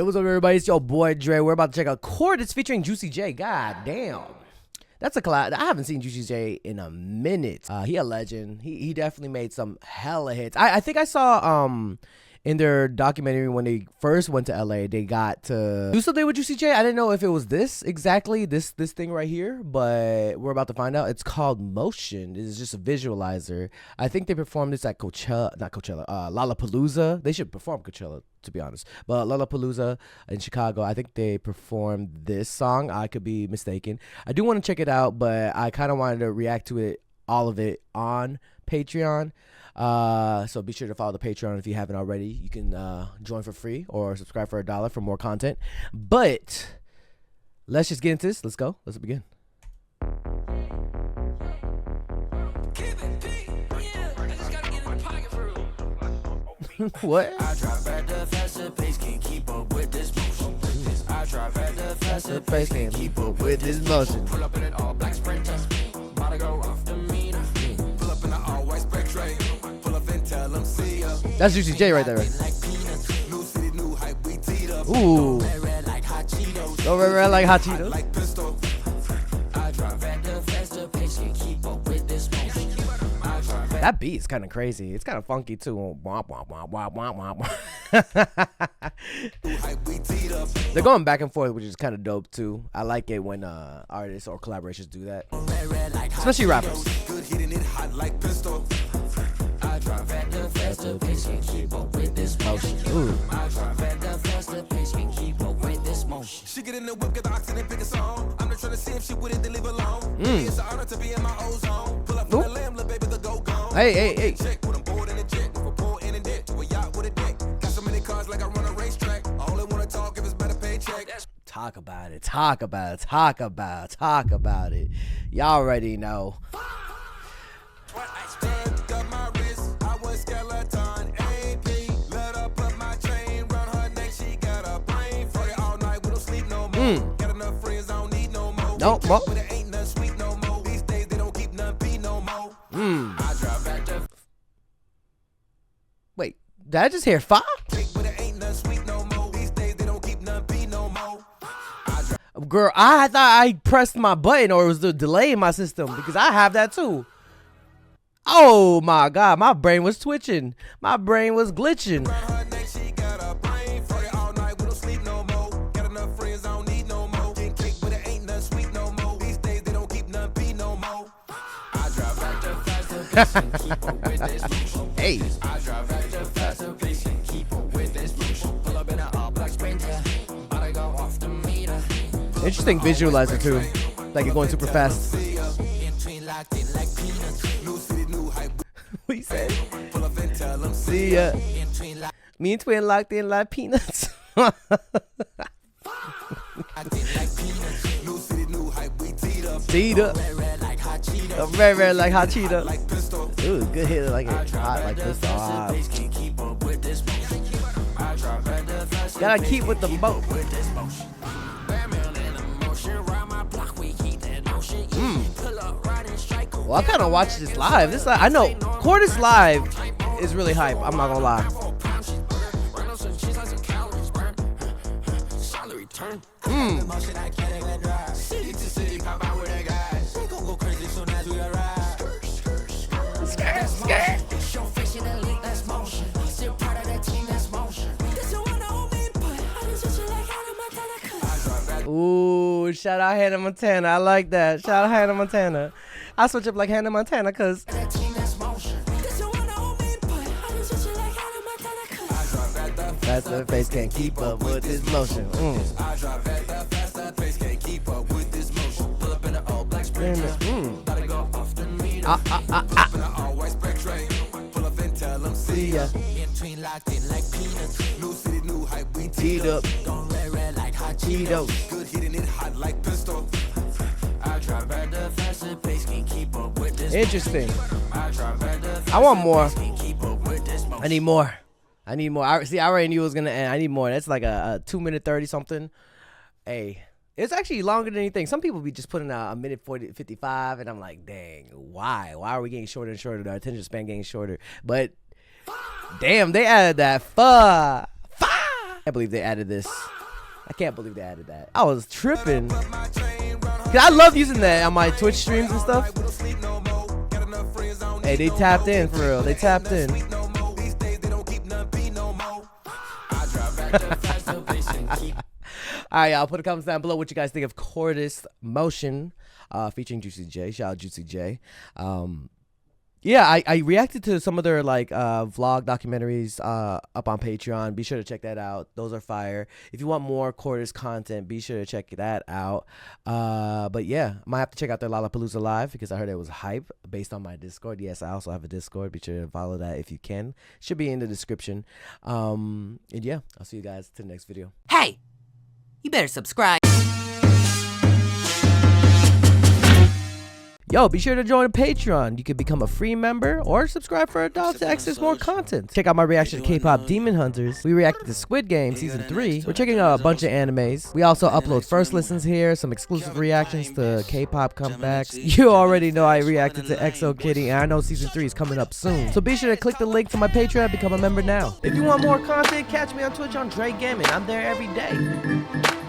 Yo, what's up, everybody? It's your boy Dre. We're about to check out Cortis featuring Juicy J. God damn. That's a collab. I haven't seen Juicy J in a minute. He a legend. He definitely made some hella hits. I think I saw in their documentary when they first went to LA, they got to do something with Juicy J. I didn't know if it was this exactly, this thing right here, but we're about to find out. It's called Motion. It's just a visualizer. I think they performed this at Lollapalooza. They should perform Coachella, to be honest. But Lollapalooza in Chicago, I think they performed this song. I could be mistaken. I do want to check it out, but I kind of wanted to react to it, all of it, on Patreon. So be sure to follow the Patreon if you haven't already. You can join for free or subscribe for $1 for more content. But let's just get into this. Let's go. Let's begin. What? I drive at the faster pace, can't keep up with this motion. I drive at the faster pace, can't keep up with this motion. Pull up in an all black Sprinter, about to go off the meter. Pull up in an all white Spectre, pull up and tell them see ya. That's Juicy J right there. Ooh. Go red like hot Cheetos. I drive at the faster pace, can't keep up with this motion. That beat is kind of crazy. It's kind of funky too. They're going back and forth, which is kind of dope too. I like it when artists or collaborations do that, especially rappers. Ooh. She get in the whip, get the oxygen, pick a song. I'm just trying to see if she wouldn't leave alone. It's an honor to be in my ozone. Pull up from the lamb, little baby, the go gone. Hey. Check when I'm bored in the jet, for poor in a debt to a yacht with a deck. Got so many cars like I run a racetrack. I only want to talk if it's better paycheck. Talk about it. Y'all already know. Got enough friends, I don't need no more. Nope. But it ain't nothing sweet no more. These days they don't keep nothing beat no more. I drive back to. Wait, did I just hear fire? But it ain't nothing sweet no more. These days they don't keep nothing beat no more. Girl, I thought I pressed my button or it was the delay in my system because I have that too. Oh my God, my brain was twitching. My brain was glitching. Hey. Interesting visualizer too. Like you're going super fast. What you say? See ya. Me and Twin locked in like peanuts. Teed up. Red like hot Cheetos. Ooh, good hit like it hot like this. Gotta keep with the boat. Well, I kind of watched this live. I know Cortis live is really hype. I'm not gonna lie. Ooh, shout out Hannah Montana. I like that. Shout out Hannah Montana. I switch up like Hannah Montana because faster pace can't keep up with this motion. I drive at the faster pace can't keep up with this motion. Pull up in an all black Sprinter. Gotta go off the meter. All white Spectre. Pull up and tell them see ya. In between locked in like peanuts. New city, new hype, we teed up. Going red like hot Cheetos. Good hitting it hot like pistol. I drive at the faster pace can't keep up with this. Interesting. I want more. I need more. I already knew it was gonna end. I need more. That's like a 2-minute 30 something. Hey, it's actually longer than anything. Some people be just putting out a minute 55, and I'm like, dang, why? Why are we getting shorter and shorter? The attention span getting shorter. But damn, they added that can't believe they added this. I can't believe they added that. I was tripping. Cause I love using that on my Twitch streams and stuff. Hey, they tapped in for real. They tapped in. Alright, y'all, put a comment down below what you guys think of Cortis Motion featuring Juicy J. Shout out Juicy J. Yeah, I reacted to some of their like vlog documentaries up on Patreon. Be sure to check that out. Those are fire. If you want more Cortis content, be sure to check that out. But yeah, I might have to check out their Lollapalooza Live because I heard it was hype based on my Discord. Yes, I also have a Discord. Be sure to follow that if you can. Should be in the description. And yeah, I'll see you guys to the next video. Hey, you better subscribe. Yo, be sure to join Patreon. You can become a free member or subscribe for $1 to access more content. Check out my reaction to K-pop Demon Hunters. We reacted to Squid Game Season 3. We're checking out a bunch of animes. We also upload first listens here, some exclusive reactions to K-pop comebacks. You already know I reacted to EXO Kitty, and I know Season 3 is coming up soon. So be sure to click the link to my Patreon and become a member now. If you want more content, catch me on Twitch on JREKML. I'm there every day.